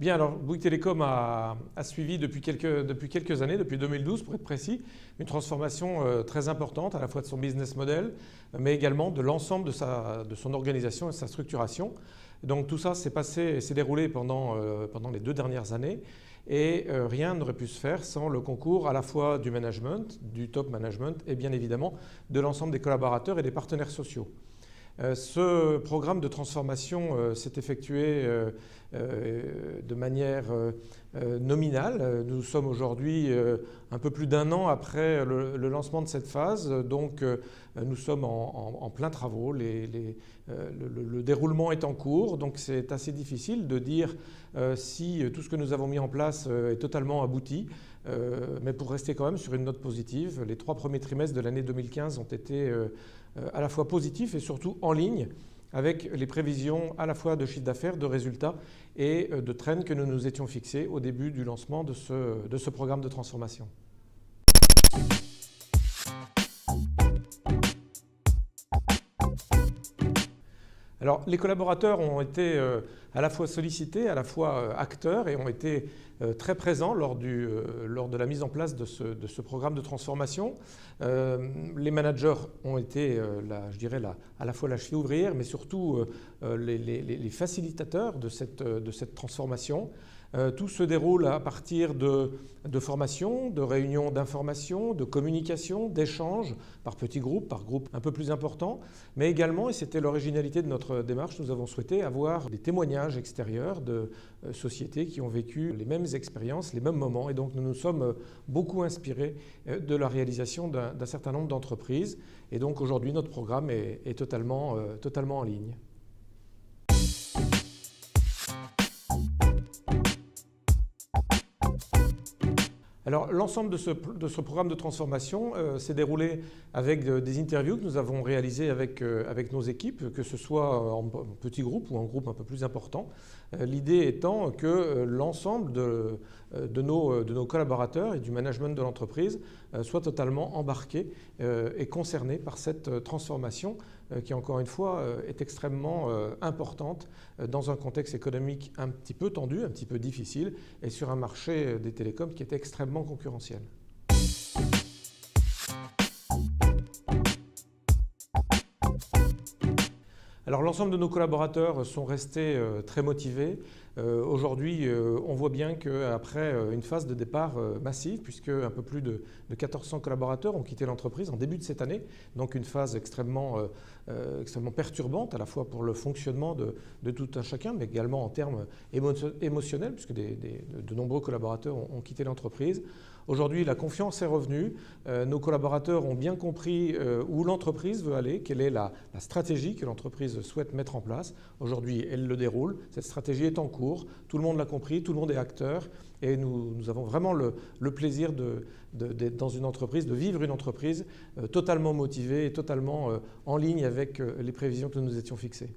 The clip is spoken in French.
Bien, alors Bouygues Telecom a suivi depuis quelques années, depuis 2012 pour être précis, une transformation très importante à la fois de son business model, mais également de l'ensemble de son organisation et de sa structuration. Donc tout ça s'est déroulé pendant les 2 dernières années et rien n'aurait pu se faire sans le concours à la fois du management, du top management et bien évidemment de l'ensemble des collaborateurs et des partenaires sociaux. Ce programme de transformation s'est effectué de manière nominale. Nous sommes aujourd'hui un peu plus d'1 an après le lancement de cette phase, donc nous sommes en plein travaux. Le déroulement est en cours, donc c'est assez difficile de dire si tout ce que nous avons mis en place est totalement abouti. Mais pour rester quand même sur une note positive, les 3 premiers trimestres de l'année 2015 ont été à la fois positifs et surtout en ligne avec les prévisions à la fois de chiffre d'affaires, de résultats et de trends que nous nous étions fixés au début du lancement de ce programme de transformation. Alors, les collaborateurs ont été à la fois sollicités, à la fois acteurs et ont été très présents lors de la mise en place de ce programme de transformation. Les managers ont été, je dirais, à la fois la cheville ouvrière, mais surtout les facilitateurs de cette transformation. Tout se déroule à partir de formations, de réunions d'information, de communication, d'échanges par petits groupes, par groupes un peu plus importants, mais également, et c'était l'originalité de notre démarche, nous avons souhaité avoir des témoignages extérieurs de sociétés qui ont vécu les mêmes expériences, les mêmes moments, et donc nous nous sommes beaucoup inspirés de la réalisation d'un certain nombre d'entreprises, et donc aujourd'hui notre programme est totalement en ligne. Alors l'ensemble de ce programme de transformation s'est déroulé avec des interviews que nous avons réalisées avec nos équipes, que ce soit en petit groupe ou en groupe un peu plus important. L'idée étant que l'ensemble de nos collaborateurs et du management de l'entreprise soient totalement embarqués et concernés par cette transformation qui, encore une fois, est extrêmement importante dans un contexte économique un petit peu tendu, un petit peu difficile, et sur un marché des télécoms qui est extrêmement concurrentiel. Alors l'ensemble de nos collaborateurs sont restés très motivés. Aujourd'hui, on voit bien qu'après une phase de départ massive, puisque un peu plus de 1400 collaborateurs ont quitté l'entreprise en début de cette année, donc une phase extrêmement perturbante à la fois pour le fonctionnement de tout un chacun, mais également en termes émotionnels, puisque de nombreux collaborateurs ont quitté l'entreprise. Aujourd'hui, la confiance est revenue. Nos collaborateurs ont bien compris où l'entreprise veut aller, quelle est la stratégie que l'entreprise souhaite mettre en place. Aujourd'hui, elle le déroule. Cette stratégie est en cours. Tout le monde l'a compris, tout le monde est acteur. Et nous avons vraiment le plaisir d'être dans une entreprise, de vivre une entreprise totalement motivée et totalement en ligne avec les prévisions que nous nous étions fixées.